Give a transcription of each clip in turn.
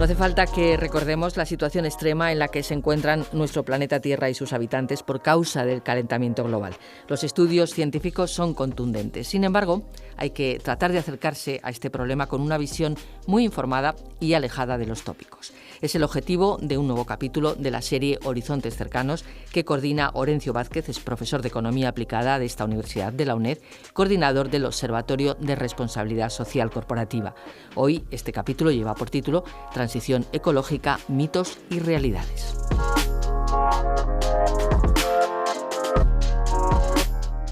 hace falta que recordemos la situación extrema en la que se encuentran nuestro planeta Tierra y sus habitantes por causa del calentamiento global. Los estudios científicos son contundentes. Sin embargo, hay que tratar de acercarse a este problema con una visión muy informada y alejada de los tópicos. Es el objetivo de un nuevo capítulo de la serie Horizontes Cercanos que coordina Orencio Vázquez, es profesor de Economía Aplicada de esta Universidad de la UNED, coordinador del Observatorio de Responsabilidad Social Corporativa. Hoy este capítulo lleva por título Transición ecológica, mitos y realidades.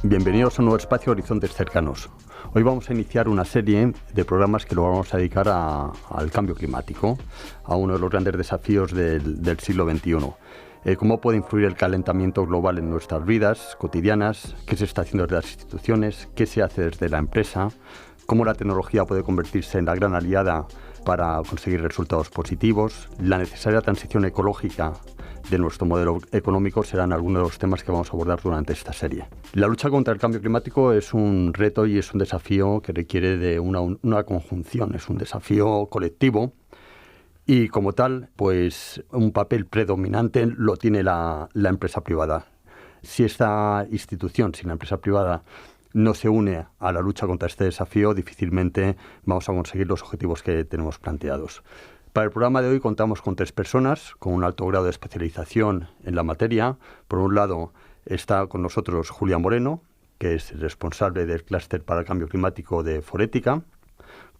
Bienvenidos a un nuevo espacio Horizontes Cercanos. Hoy vamos a iniciar una serie de programas que lo vamos a dedicar al cambio climático, a uno de los grandes desafíos del siglo XXI. Cómo puede influir el calentamiento global en nuestras vidas cotidianas, qué se está haciendo desde las instituciones, qué se hace desde la empresa, cómo la tecnología puede convertirse en la gran aliada para conseguir resultados positivos, la necesaria transición ecológica de nuestro modelo económico serán algunos de los temas que vamos a abordar durante esta serie. La lucha contra el cambio climático es un reto y es un desafío que requiere de una conjunción, es un desafío colectivo y como tal, pues un papel predominante lo tiene la empresa privada. Si esta institución, si la empresa privada no se une a la lucha contra este desafío, difícilmente vamos a conseguir los objetivos que tenemos planteados. Para el programa de hoy contamos con 3 personas con un alto grado de especialización en la materia. Por un lado está con nosotros Julia Moreno, que es responsable del clúster para el cambio climático de Forética.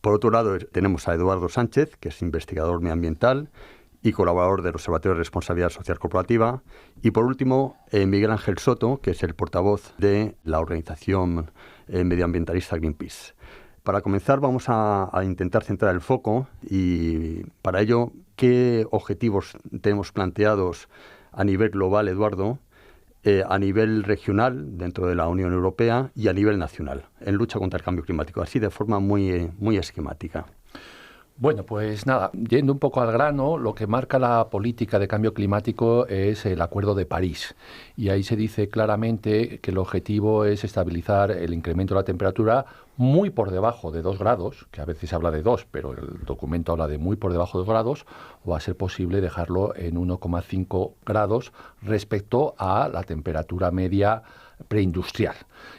Por otro lado tenemos a Eduardo Sánchez, que es investigador medioambiental y colaborador del Observatorio de Responsabilidad Social Corporativa. Y por último, Miguel Ángel Soto, que es el portavoz de la organización medioambientalista Greenpeace. Para comenzar vamos a intentar centrar el foco y para ello, ¿qué objetivos tenemos planteados a nivel global, Eduardo, a nivel regional dentro de la Unión Europea y a nivel nacional en lucha contra el cambio climático? Así de forma muy esquemática. Bueno, pues nada, yendo un poco al grano, lo que marca la política de cambio climático es el Acuerdo de París. Y ahí se dice claramente que el objetivo es estabilizar el incremento de la temperatura muy por debajo de 2 grados, que a veces se habla de 2, pero el documento habla de muy por debajo de 2 grados, o a ser posible dejarlo en 1,5 grados respecto a la temperatura media preindustrial.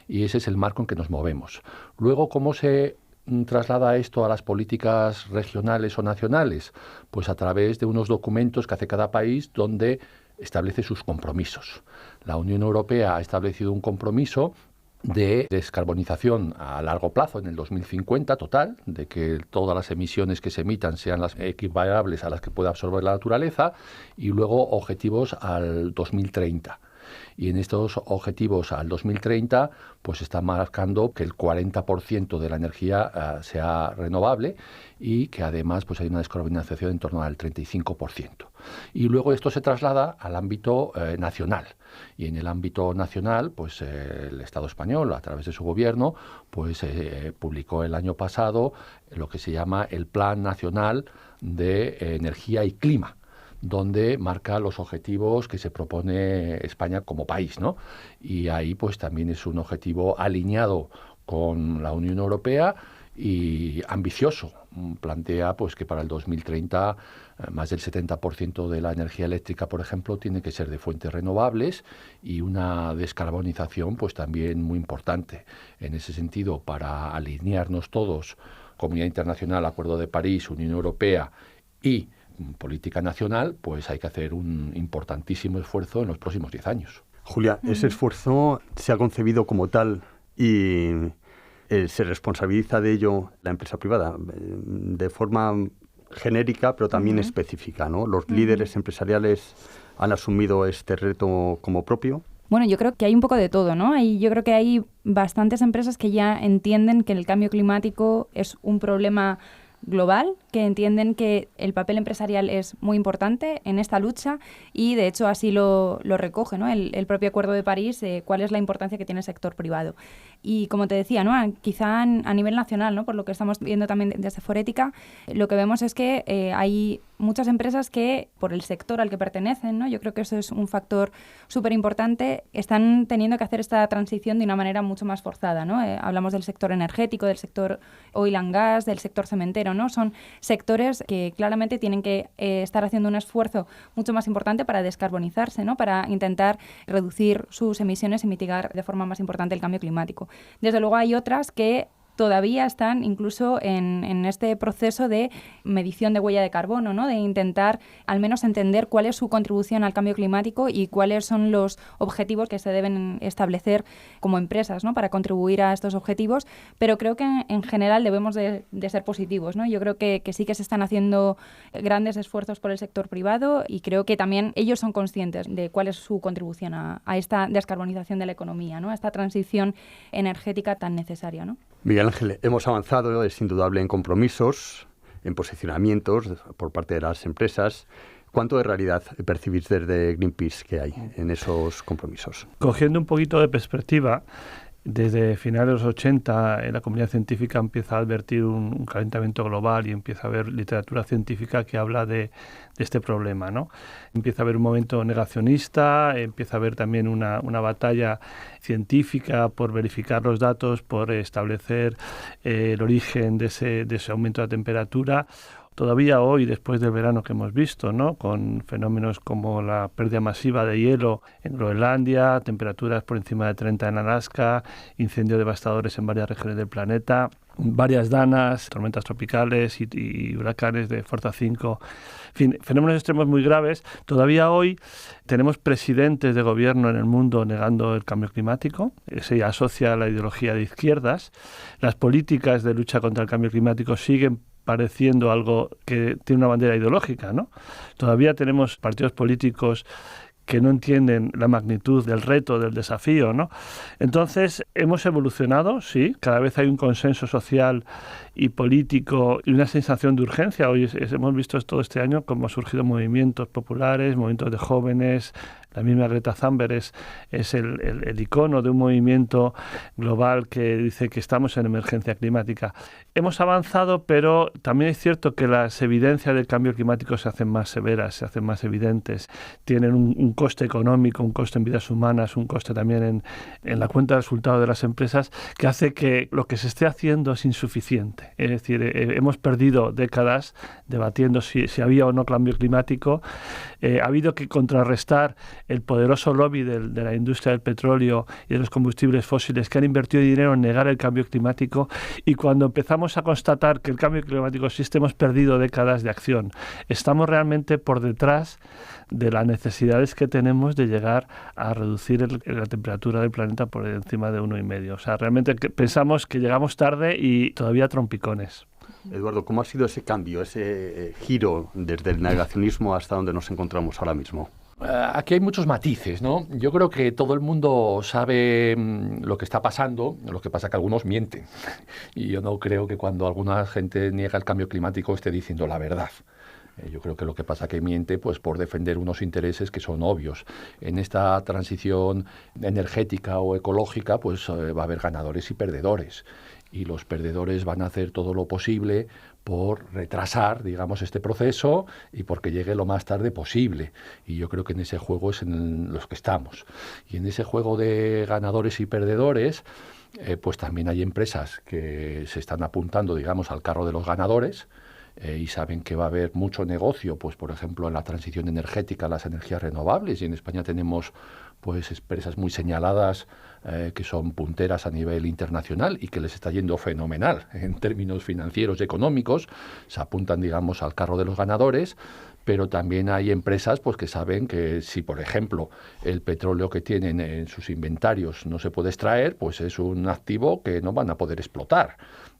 Y ese es el marco en que nos movemos. Luego, ¿cómo se traslada esto a las políticas regionales o nacionales? Pues a través de unos documentos que hace cada país donde establece sus compromisos. La Unión Europea ha establecido un compromiso de descarbonización a largo plazo en el 2050 total, de que todas las emisiones que se emitan sean las equiparables a las que puede absorber la naturaleza, y luego objetivos al 2030. Y en estos objetivos al 2030 pues está marcando que el 40% de la energía sea renovable y que además pues hay una descarbonización en torno al 35%. Y luego esto se traslada al ámbito nacional. Y en el ámbito nacional, pues el Estado español, a través de su gobierno, pues publicó el año pasado lo que se llama el Plan Nacional de Energía y Clima, donde marca los objetivos que se propone España como país, ¿no? Y ahí pues también es un objetivo alineado con la Unión Europea y ambicioso. Plantea pues que para el 2030 más del 70% de la energía eléctrica, por ejemplo, tiene que ser de fuentes renovables y una descarbonización pues también muy importante. En ese sentido, para alinearnos todos, Comunidad Internacional, Acuerdo de París, Unión Europea y política nacional, pues hay que hacer un importantísimo esfuerzo en los próximos 10 años. Julia, ese esfuerzo se ha concebido como tal y se responsabiliza de ello la empresa privada de forma genérica, pero también específica, ¿no? Los líderes empresariales han asumido este reto como propio. Bueno, yo creo que hay un poco de todo, ¿no? Yo creo que hay bastantes empresas que ya entienden que el cambio climático es un problema global, que entienden que el papel empresarial es muy importante en esta lucha y de hecho así lo recoge, ¿no? El propio Acuerdo de París, cuál es la importancia que tiene el sector privado. Y como te decía, ¿no? Quizá a nivel nacional, ¿no? Por lo que estamos viendo también desde Forética, lo que vemos es que hay muchas empresas que, por el sector al que pertenecen, ¿no? Yo creo que eso es un factor súper importante, están teniendo que hacer esta transición de una manera mucho más forzada, ¿no? Hablamos del sector energético, del sector oil and gas, del sector cementero, ¿no? Son sectores que claramente tienen que estar haciendo un esfuerzo mucho más importante para descarbonizarse, ¿no? Para intentar reducir sus emisiones y mitigar de forma más importante el cambio climático. Desde luego hay otras que todavía están incluso en este proceso de medición de huella de carbono, ¿no? De intentar al menos entender cuál es su contribución al cambio climático y cuáles son los objetivos que se deben establecer como empresas, ¿no? Para contribuir a estos objetivos, pero creo que en general debemos de ser positivos, ¿no? Yo creo que sí que se están haciendo grandes esfuerzos por el sector privado y creo que también ellos son conscientes de cuál es su contribución a esta descarbonización de la economía, ¿no? A esta transición energética tan necesaria, ¿no? Miguel Ángel, hemos avanzado, es indudable, en compromisos, en posicionamientos por parte de las empresas. ¿Cuánto de realidad percibís desde Greenpeace que hay en esos compromisos? Cogiendo un poquito de perspectiva, desde finales de los 80 la comunidad científica empieza a advertir un calentamiento global y empieza a haber literatura científica que habla de este problema, ¿no? Empieza a haber un momento negacionista, empieza a haber también una batalla científica por verificar los datos, por establecer el origen de ese aumento de la temperatura. Todavía hoy, después del verano que hemos visto, ¿no? Con fenómenos como la pérdida masiva de hielo en Groenlandia, temperaturas por encima de 30 en Alaska, incendios devastadores en varias regiones del planeta, varias danas, tormentas tropicales y huracanes de fuerza 5, en fin, fenómenos extremos muy graves. Todavía hoy tenemos presidentes de gobierno en el mundo negando el cambio climático, se asocia a la ideología de izquierdas, las políticas de lucha contra el cambio climático siguen pareciendo algo que tiene una bandera ideológica, ¿no? Todavía tenemos partidos políticos que no entienden la magnitud del reto, del desafío, ¿no? Entonces, hemos evolucionado, sí, cada vez hay un consenso social y político y una sensación de urgencia. Hoy hemos visto todo este año cómo han surgido movimientos populares, movimientos de jóvenes. La misma Greta Thunberg es el icono de un movimiento global que dice que estamos en emergencia climática. Hemos avanzado, pero también es cierto que las evidencias del cambio climático se hacen más severas, se hacen más evidentes. Tienen un coste económico, un coste en vidas humanas, un coste también en la cuenta de resultados de las empresas, que hace que lo que se esté haciendo es insuficiente. Es decir, hemos perdido décadas debatiendo si había o no cambio climático. Ha habido que contrarrestar el poderoso lobby de la industria del petróleo y de los combustibles fósiles que han invertido dinero en negar el cambio climático, y cuando empezamos a constatar que el cambio climático existe, hemos perdido décadas de acción. Estamos realmente por detrás de las necesidades que tenemos de llegar a reducir la temperatura del planeta por encima de 1,5. O sea, realmente pensamos que llegamos tarde y todavía trompicones. Eduardo, ¿cómo ha sido ese cambio, ese giro desde el negacionismo hasta donde nos encontramos ahora mismo? Aquí hay muchos matices, ¿no? Yo creo que todo el mundo sabe lo que está pasando, lo que pasa que algunos mienten. Y yo no creo que cuando alguna gente niega el cambio climático esté diciendo la verdad. Yo creo que lo que pasa que miente pues por defender unos intereses que son obvios. En esta transición energética o ecológica pues va a haber ganadores y perdedores. Y los perdedores van a hacer todo lo posible por retrasar, digamos, este proceso y porque llegue lo más tarde posible. Y yo creo que en ese juego es en los que estamos. Y en ese juego de ganadores y perdedores, pues también hay empresas que se están apuntando, digamos, al carro de los ganadores, y saben que va a haber mucho negocio, pues por ejemplo en la transición energética, las energías renovables, y en España tenemos pues empresas muy señaladas que son punteras a nivel internacional y que les está yendo fenomenal en términos financieros y económicos, se apuntan, digamos, al carro de los ganadores. Pero también hay empresas pues que saben que si, por ejemplo, el petróleo que tienen en sus inventarios no se puede extraer, pues es un activo que no van a poder explotar.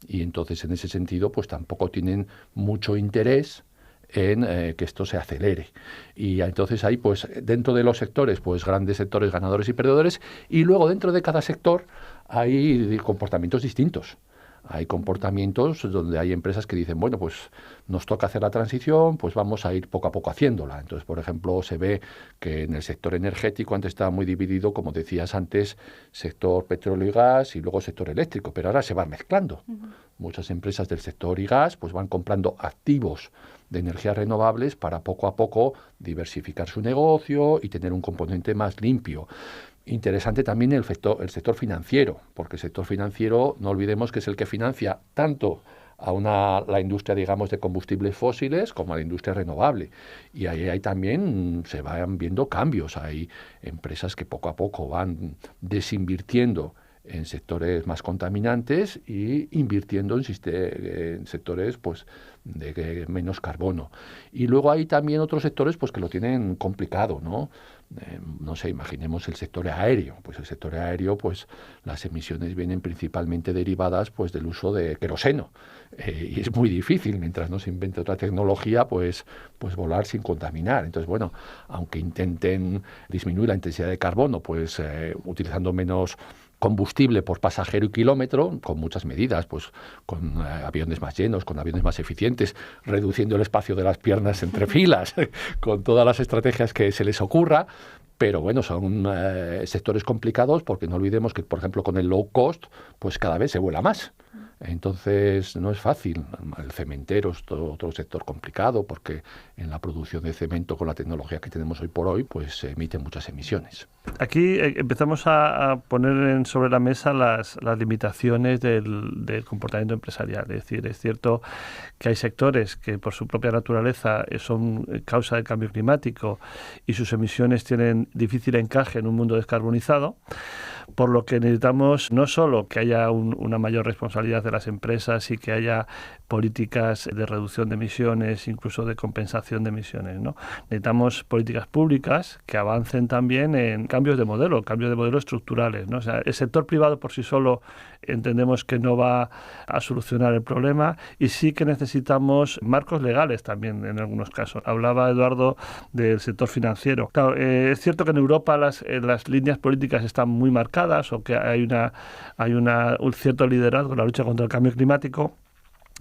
Y entonces, en ese sentido, pues tampoco tienen mucho interés en que esto se acelere. Y entonces hay, pues, dentro de los sectores, pues grandes sectores ganadores y perdedores, y luego dentro de cada sector hay comportamientos distintos. Hay comportamientos donde hay empresas que dicen, bueno, pues nos toca hacer la transición, pues vamos a ir poco a poco haciéndola. Entonces, por ejemplo, se ve que en el sector energético antes estaba muy dividido, como decías antes, sector petróleo y gas y luego sector eléctrico, pero ahora se van mezclando. Muchas empresas del sector y gas pues van comprando activos de energías renovables para poco a poco diversificar su negocio y tener un componente más limpio. Interesante también el sector financiero, porque el sector financiero, no olvidemos que es el que financia tanto a la industria, digamos, de combustibles fósiles como a la industria renovable. Y ahí también se van viendo cambios. Hay empresas que poco a poco van desinvirtiendo en sectores más contaminantes y invirtiendo en sectores pues de menos carbono. Y luego hay también otros sectores pues que lo tienen complicado, ¿no? No sé, imaginemos el sector aéreo. Pues el sector aéreo, pues las emisiones vienen principalmente derivadas pues del uso de queroseno. Y es muy difícil, mientras no se invente otra tecnología, pues volar sin contaminar. Entonces, bueno, aunque intenten disminuir la intensidad de carbono, pues utilizando menos combustible por pasajero y kilómetro, con muchas medidas, pues con aviones más llenos, con aviones más eficientes, reduciendo el espacio de las piernas entre filas, con todas las estrategias que se les ocurra. Pero bueno, son sectores complicados porque no olvidemos que, por ejemplo, con el low cost, pues cada vez se vuela más. Entonces no es fácil. El cementero es otro sector complicado porque en la producción de cemento con la tecnología que tenemos hoy por hoy pues se emiten muchas emisiones. Aquí empezamos a poner sobre la mesa las limitaciones del comportamiento empresarial. Es decir, es cierto que hay sectores que por su propia naturaleza son causa del cambio climático y sus emisiones tienen difícil encaje en un mundo descarbonizado, por lo que necesitamos no solo que haya una mayor responsabilidad de las empresas y que haya políticas de reducción de emisiones, incluso de compensación de emisiones, ¿no? Necesitamos políticas públicas que avancen también en cambios de modelo estructurales, ¿no? O sea, el sector privado por sí solo entendemos que no va a solucionar el problema y sí que necesitamos marcos legales también en algunos casos. Hablaba Eduardo del sector financiero. Claro, es cierto que en Europa las líneas políticas están muy marcadas o que hay un cierto liderazgo en la lucha contra el cambio climático.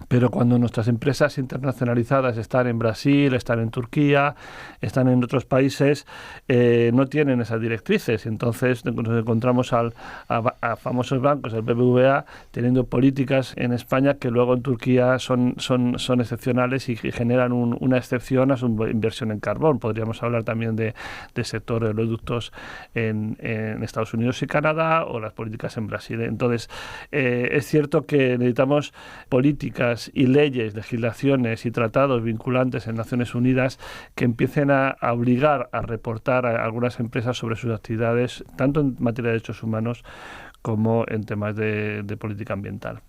Pero cuando nuestras empresas internacionalizadas están en Brasil, están en Turquía, están en otros países, no tienen esas directrices. Entonces nos encontramos a famosos bancos, el BBVA, teniendo políticas en España que luego en Turquía son excepcionales y generan una excepción a su inversión en carbón. Podríamos hablar también del sector de oleoductos en Estados Unidos y Canadá o las políticas en Brasil. Entonces es cierto que necesitamos políticas y leyes, legislaciones y tratados vinculantes en Naciones Unidas que empiecen a obligar a reportar a algunas empresas sobre sus actividades, tanto en materia de derechos humanos como en temas de política ambiental.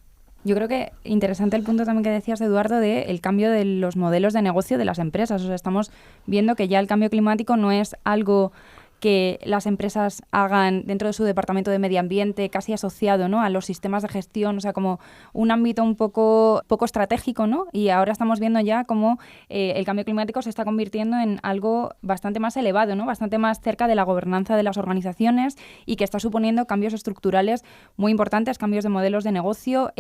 Yo creo que interesante el punto también que decías, Eduardo, del cambio de los modelos de negocio de las empresas. O sea, estamos viendo que ya el cambio climático no es algo que las empresas hagan dentro de su departamento de medio ambiente, casi asociado, ¿no?, a los sistemas de gestión, o sea, como un ámbito un poco estratégico, ¿no? Y ahora estamos viendo ya cómo el cambio climático se está convirtiendo en algo bastante más elevado, ¿no?, bastante más cerca de la gobernanza de las organizaciones y que está suponiendo cambios estructurales muy importantes, cambios de modelos de negocio,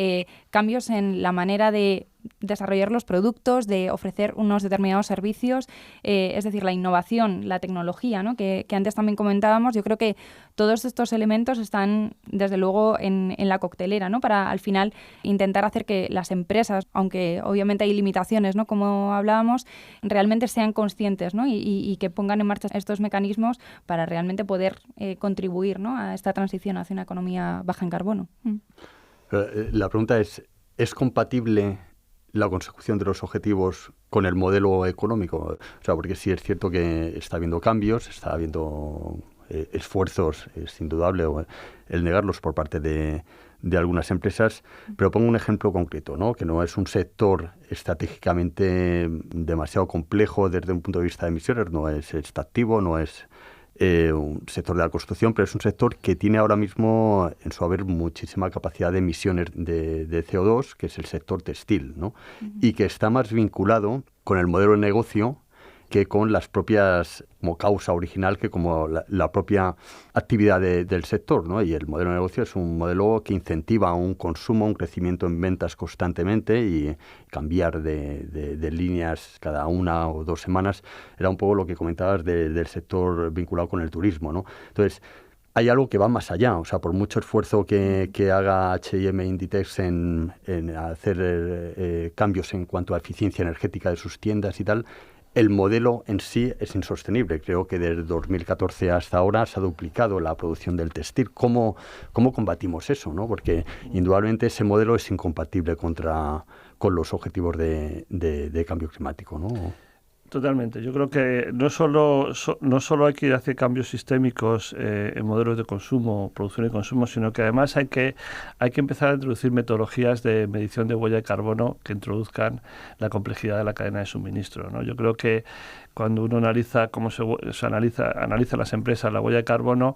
cambios en la manera de desarrollar los productos, de ofrecer unos determinados servicios, es decir, la innovación, la tecnología, ¿no?, que antes también comentábamos. Yo creo que todos estos elementos están, desde luego, en la coctelera, ¿no?, para al final intentar hacer que las empresas, aunque obviamente hay limitaciones, ¿no?, como hablábamos, realmente sean conscientes, ¿no?, y que pongan en marcha estos mecanismos para realmente poder contribuir, ¿no?, a esta transición hacia una economía baja en carbono. La pregunta ¿es compatible la consecución de los objetivos con el modelo económico? O sea, porque sí es cierto que está habiendo cambios, está habiendo esfuerzos, es indudable el negarlos por parte de algunas empresas, pero pongo un ejemplo concreto, ¿no?, que no es un sector estratégicamente demasiado complejo desde un punto de vista de emisiones, no es extractivo, no es un sector de la construcción, pero es un sector que tiene ahora mismo en su haber muchísima capacidad de emisiones de CO2, que es el sector textil, ¿no? Y que está más vinculado con el modelo de negocio que con las propias como causa original que como la propia actividad del sector, ¿no? Y el modelo de negocio es un modelo que incentiva un consumo, un crecimiento en ventas constantemente, y cambiar de líneas cada 1 o 2 semanas era un poco lo que comentabas del sector vinculado con el turismo, ¿no? Entonces, hay algo que va más allá, o sea, por mucho esfuerzo que haga H&M Inditex en hacer cambios en cuanto a eficiencia energética de sus tiendas y tal, el modelo en sí es insostenible. Creo que desde 2014 hasta ahora se ha duplicado la producción del textil. ¿Cómo combatimos eso, ¿no? Porque indudablemente ese modelo es incompatible con los objetivos de cambio climático, ¿no? Totalmente. Yo creo que no solo hay que hacer cambios sistémicos en modelos de consumo, producción y consumo, sino que además hay que empezar a introducir metodologías de medición de huella de carbono que introduzcan la complejidad de la cadena de suministro, ¿no? Yo creo que cuando uno analiza cómo se analiza las empresas la huella de carbono,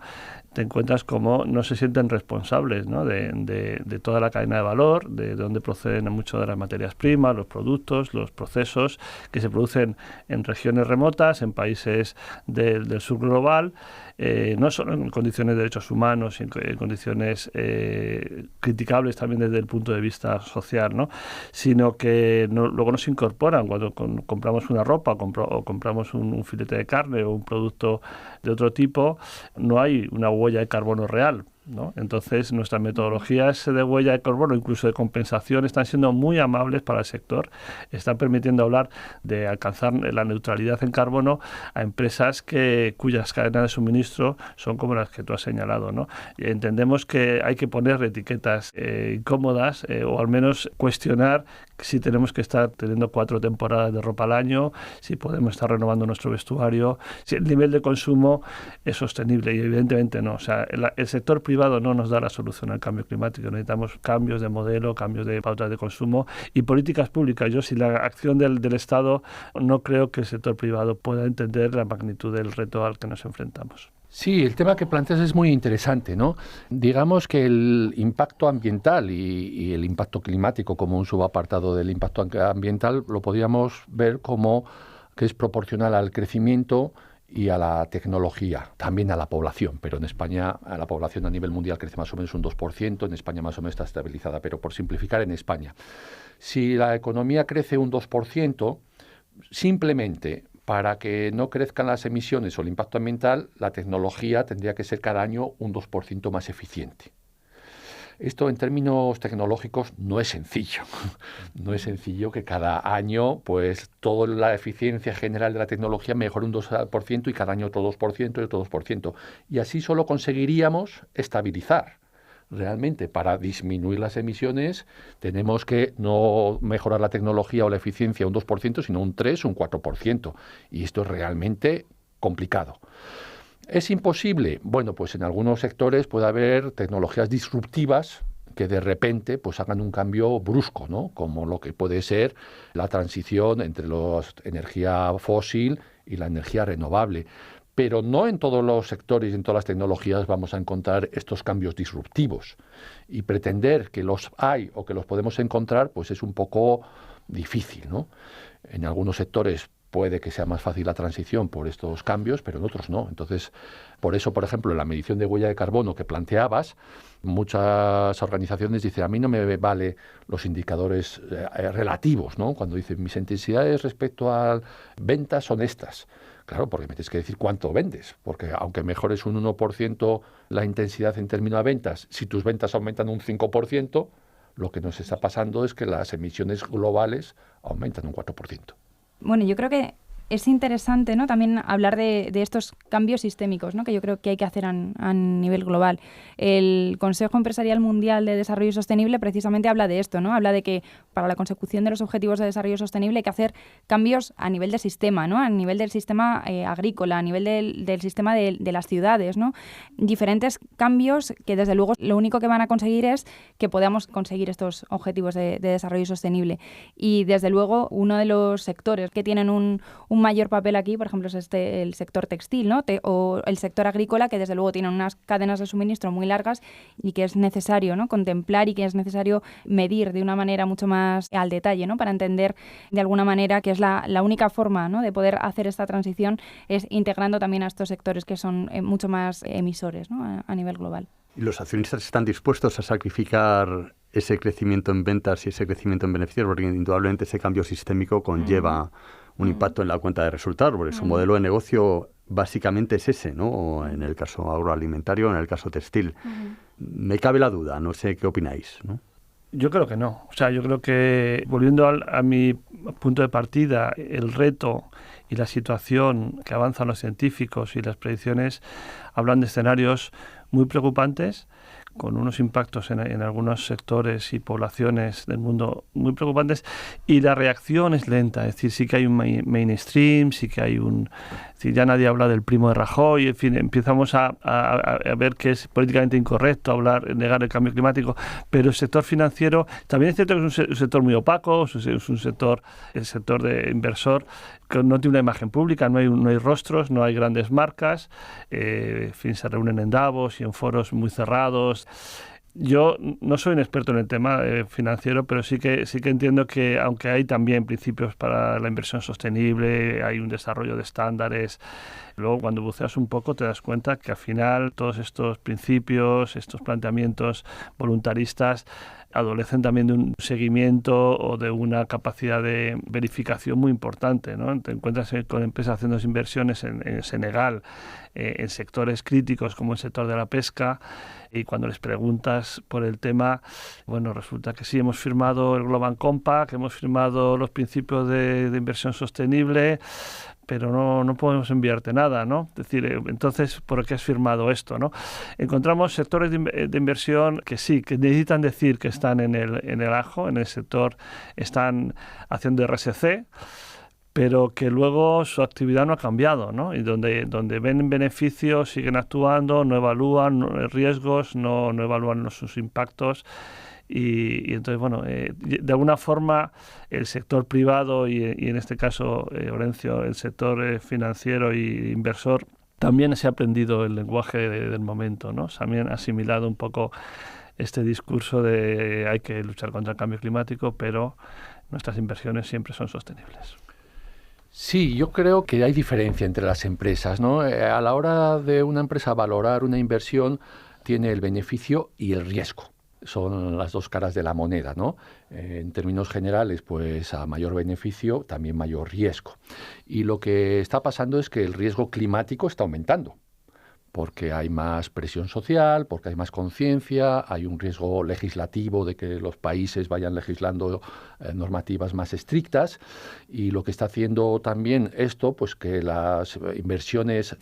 te encuentras cómo no se sienten responsables, ¿no? de toda la cadena de valor, de dónde proceden muchas de las materias primas, los productos, los procesos que se producen en regiones remotas, en países del sur global, no solo en condiciones de derechos humanos, en condiciones criticables también desde el punto de vista social, ¿no? Sino que luego no se incorporan cuando compramos una ropa o compramos un filete de carne o un producto de otro tipo. No hay una huella de carbono real, ¿no? Entonces, nuestras metodologías de huella de carbono, incluso de compensación, están siendo muy amables para el sector. Están permitiendo hablar de alcanzar la neutralidad en carbono a empresas cuyas cadenas de suministro son como las que tú has señalado, ¿no? Y entendemos que hay que poner etiquetas incómodas o al menos cuestionar si tenemos que estar teniendo 4 temporadas de ropa al año, si podemos estar renovando nuestro vestuario, si el nivel de consumo es sostenible, y evidentemente no. O sea, el sector privado no nos da la solución al cambio climático. Necesitamos cambios de modelo, cambios de pautas de consumo y políticas públicas. Yo, si la acción del Estado, no creo que el sector privado pueda entender la magnitud del reto al que nos enfrentamos. Sí, el tema que planteas es muy interesante, ¿no? Digamos que el impacto ambiental y el impacto climático como un subapartado del impacto ambiental lo podríamos ver como que es proporcional al crecimiento y a la tecnología, también a la población, pero en España la población a nivel mundial crece más o menos un 2%, en España más o menos está estabilizada, pero por simplificar, en España. Si la economía crece un 2%, simplemente para que no crezcan las emisiones o el impacto ambiental, la tecnología tendría que ser cada año un 2% más eficiente. Esto en términos tecnológicos no es sencillo. No es sencillo que cada año pues toda la eficiencia general de la tecnología mejore un 2% y cada año otro 2% y otro 2%. Y así solo conseguiríamos estabilizar. Realmente, para disminuir las emisiones, tenemos que no mejorar la tecnología o la eficiencia un 2%, sino un 3, un 4%. Y esto es realmente complicado. ¿Es imposible? Bueno, pues en algunos sectores puede haber tecnologías disruptivas que de repente pues hagan un cambio brusco, ¿no? Como lo que puede ser la transición entre la energía fósil y la energía renovable. Pero no en todos los sectores y en todas las tecnologías vamos a encontrar estos cambios disruptivos. Y pretender que los hay o que los podemos encontrar, pues es un poco difícil, ¿no? En algunos sectores puede que sea más fácil la transición por estos cambios, pero en otros no. Entonces, por eso, por ejemplo, en la medición de huella de carbono que planteabas, muchas organizaciones dicen, a mí no me vale los indicadores relativos, ¿no? Cuando dicen, mis intensidades respecto a ventas son estas. Claro, porque me tienes que decir cuánto vendes, porque aunque mejores un 1% la intensidad en términos de ventas, si tus ventas aumentan un 5%, lo que nos está pasando es que las emisiones globales aumentan un 4%. Bueno, yo creo que es interesante, ¿no?, también hablar de estos cambios sistémicos, ¿no?, que yo creo que hay que hacer a nivel global. El Consejo Empresarial Mundial de Desarrollo Sostenible precisamente habla de esto, ¿no? Habla de que para la consecución de los objetivos de desarrollo sostenible hay que hacer cambios a nivel de sistema, ¿no?, a nivel del sistema agrícola, a nivel del sistema de las ciudades, ¿no? Diferentes cambios que desde luego lo único que van a conseguir es que podamos conseguir estos objetivos de desarrollo sostenible. Y desde luego uno de los sectores que tienen un un mayor papel aquí, por ejemplo, es el sector textil, ¿no? O el sector agrícola, que desde luego tiene unas cadenas de suministro muy largas y que es necesario, ¿no?, contemplar y que es necesario medir de una manera mucho más al detalle, ¿no?, para entender de alguna manera que es la única forma, ¿no?, de poder hacer esta transición es integrando también a estos sectores que son mucho más emisores, ¿no?, a nivel global. ¿Y los accionistas están dispuestos a sacrificar ese crecimiento en ventas y ese crecimiento en beneficios? Porque indudablemente ese cambio sistémico conlleva un impacto en la cuenta de resultados, porque su modelo de negocio básicamente es ese, ¿no? En el caso agroalimentario, en el caso textil. Me cabe la duda, no sé qué opináis, ¿no? Yo creo que no. O sea, yo creo que, volviendo a mi punto de partida, el reto y la situación que avanzan los científicos y las predicciones hablan de escenarios muy preocupantes, con unos impactos en algunos sectores y poblaciones del mundo muy preocupantes, y la reacción es lenta. Es decir, sí que hay un mainstream, sí que hay es decir, ya nadie habla del primo de Rajoy, en fin, empezamos a ver que es políticamente incorrecto negar el cambio climático, pero el sector financiero también es cierto que es un sector muy opaco, es un sector, el sector de inversor, que no tiene una imagen pública, no hay rostros, no hay grandes marcas, en fin, se reúnen en Davos y en foros muy cerrados. Yo no soy un experto en el tema financiero, pero sí que entiendo que, aunque hay también principios para la inversión sostenible, hay un desarrollo de estándares, luego cuando buceas un poco te das cuenta que al final todos estos principios, estos planteamientos voluntaristas, adolecen también de un seguimiento o de una capacidad de verificación muy importante, ¿no? Te encuentras con empresas haciendo inversiones en Senegal, en sectores críticos como el sector de la pesca, y cuando les preguntas por el tema, bueno, resulta que sí, hemos firmado el Global Compact, hemos firmado los principios de inversión sostenible, pero no podemos enviarte nada, ¿no? Es decir, entonces, ¿por qué has firmado esto, no? Encontramos sectores de inversión que sí, que necesitan decir que están en el ajo, en el sector, están haciendo RSC, pero que luego su actividad no ha cambiado, ¿no? Y donde ven beneficios siguen actuando, no evalúan riesgos, no evalúan sus impactos. Y entonces, bueno, de alguna forma el sector privado y en este caso, Orencio, el sector financiero y inversor, también se ha aprendido el lenguaje del momento, ¿no? Se han asimilado un poco este discurso de hay que luchar contra el cambio climático, pero nuestras inversiones siempre son sostenibles. Sí, yo creo que hay diferencia entre las empresas, ¿no? A la hora de una empresa valorar una inversión, tiene el beneficio y el riesgo. Son las dos caras de la moneda, ¿no? En términos generales, pues a mayor beneficio, también mayor riesgo. Y lo que está pasando es que el riesgo climático está aumentando, porque hay más presión social, porque hay más conciencia, hay un riesgo legislativo de que los países vayan legislando normativas más estrictas, y lo que está haciendo también esto, pues que las inversiones,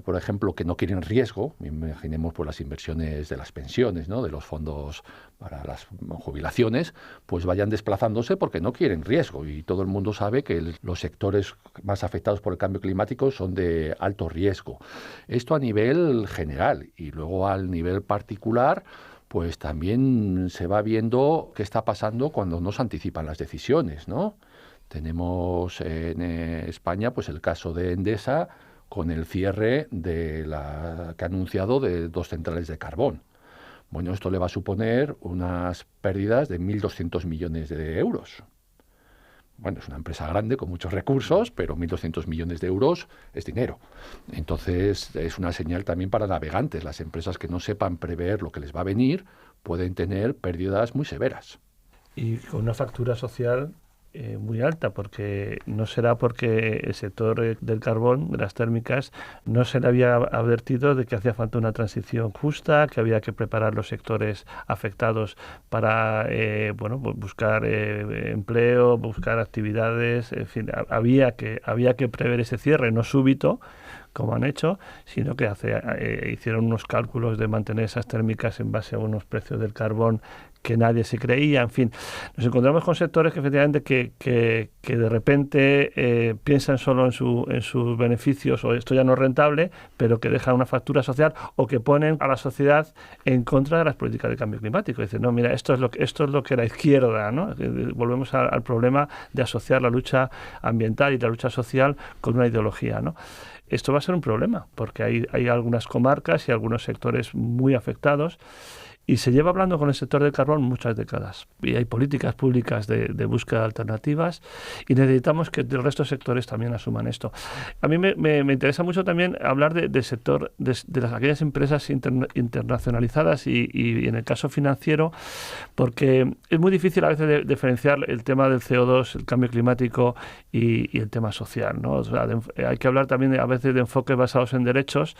por ejemplo, que no quieren riesgo, imaginemos pues las inversiones de las pensiones, ¿no?, de los fondos para las jubilaciones, pues vayan desplazándose porque no quieren riesgo, y todo el mundo sabe que los sectores más afectados por el cambio climático son de alto riesgo. Esto a nivel general, y luego al nivel particular, pues también se va viendo qué está pasando cuando no se anticipan las decisiones, ¿no? Tenemos en España pues el caso de Endesa, con el cierre que ha anunciado de 2 centrales de carbón. Bueno, esto le va a suponer unas pérdidas de 1.200 millones de euros. Bueno, es una empresa grande con muchos recursos, pero 1.200 millones de euros es dinero. Entonces, es una señal también para navegantes. Las empresas que no sepan prever lo que les va a venir pueden tener pérdidas muy severas. Y con una factura social muy alta, porque no será porque el sector del carbón, de las térmicas, no se le había advertido de que hacía falta una transición justa, que había que preparar los sectores afectados para buscar empleo, buscar actividades, en fin, había que prever ese cierre, no súbito, como han hecho, sino que hicieron unos cálculos de mantener esas térmicas en base a unos precios del carbón que nadie se creía. En fin, nos encontramos con sectores que efectivamente que de repente piensan solo en sus beneficios, o esto ya no es rentable, pero que dejan una factura social, o que ponen a la sociedad en contra de las políticas de cambio climático. Dicen, no, mira, esto es lo que la izquierda, ¿no? Volvemos al problema de asociar la lucha ambiental y la lucha social con una ideología, ¿no? Esto va a ser un problema, porque hay algunas comarcas y algunos sectores muy afectados. Y se lleva hablando con el sector del carbón muchas décadas. Y hay políticas públicas de búsqueda de alternativas, y necesitamos que el resto de sectores también asuman esto. A mí me interesa mucho también hablar del sector, de aquellas empresas internacionalizadas y en el caso financiero, porque es muy difícil a veces diferenciar el tema del CO2, el cambio climático y el tema social, ¿no? O sea, hay que hablar también a veces de enfoques basados en derechos,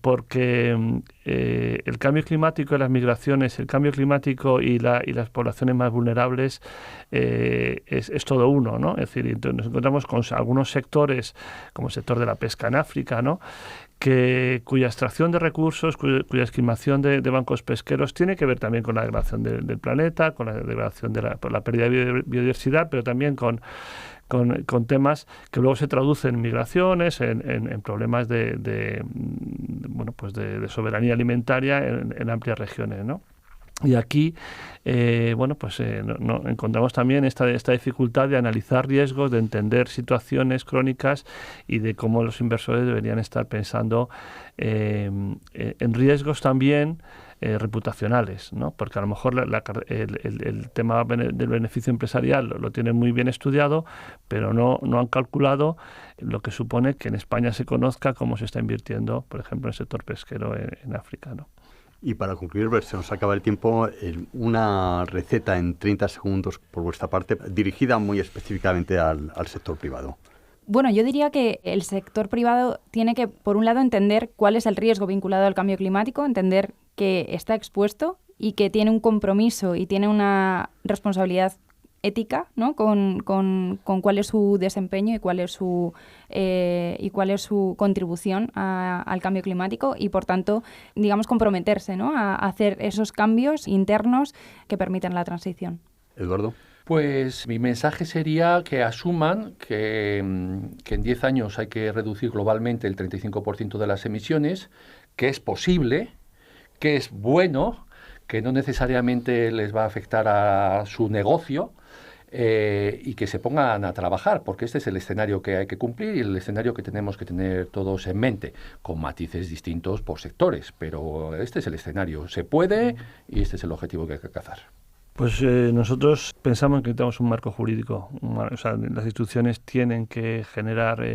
porque el cambio climático y las migraciones, el cambio climático y las poblaciones más vulnerables es todo uno, ¿no? Es decir, nos encontramos con algunos sectores, como el sector de la pesca en África, ¿no?, cuya extracción de recursos, cuya esquimación de bancos pesqueros tiene que ver también con la degradación del planeta, con la degradación por la pérdida de biodiversidad, pero también con temas que luego se traducen en migraciones, en problemas de soberanía alimentaria en amplias regiones, ¿no? Y aquí, encontramos también esta dificultad de analizar riesgos, de entender situaciones crónicas y de cómo los inversores deberían estar pensando en riesgos también reputacionales, ¿no? Porque a lo mejor el tema del beneficio empresarial lo tienen muy bien estudiado, pero no han calculado lo que supone que en España se conozca cómo se está invirtiendo, por ejemplo, en el sector pesquero en África, ¿no? Y para concluir, se nos acaba el tiempo, una receta en 30 segundos por vuestra parte, dirigida muy específicamente al sector privado. Bueno, yo diría que el sector privado tiene que, por un lado, entender cuál es el riesgo vinculado al cambio climático, entender que está expuesto y que tiene un compromiso y tiene una responsabilidad ética, ¿no?, con cuál es su desempeño y cuál es su contribución al cambio climático, y por tanto, digamos, comprometerse, ¿no?, a hacer esos cambios internos que permitan la transición. Eduardo. Pues mi mensaje sería que asuman que en 10 años hay que reducir globalmente el 35% de las emisiones, que es posible, que es bueno, que no necesariamente les va a afectar a su negocio, y que se pongan a trabajar, porque este es el escenario que hay que cumplir y el escenario que tenemos que tener todos en mente, con matices distintos por sectores, pero este es el escenario. Se puede y este es el objetivo que hay que alcanzar. Pues nosotros pensamos que necesitamos un marco jurídico. O sea, las instituciones tienen que generar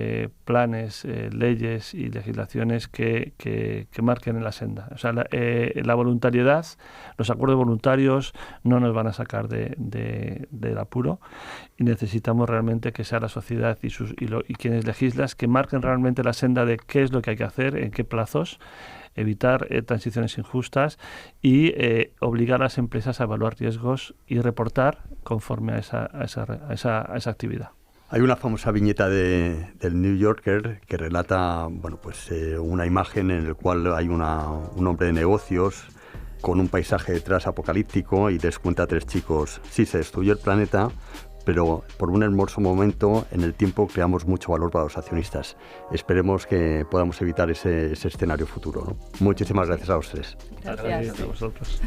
planes, leyes y legislaciones que marquen en la senda. O sea, la voluntariedad, los acuerdos voluntarios no nos van a sacar del apuro, y necesitamos realmente que sea la sociedad y quienes legislan que marquen realmente la senda de qué es lo que hay que hacer, en qué plazos, evitar transiciones injustas y obligar a las empresas a evaluar riesgos y reportar conforme a esa actividad. Hay una famosa viñeta del New Yorker que relata una imagen en la cual hay un hombre de negocios con un paisaje detrás apocalíptico y les cuenta a 3 chicos: sí, se destruyó el planeta, pero por un hermoso momento en el tiempo creamos mucho valor para los accionistas. Esperemos que podamos evitar ese escenario futuro, ¿no? Muchísimas gracias a los 3. Gracias A vosotros.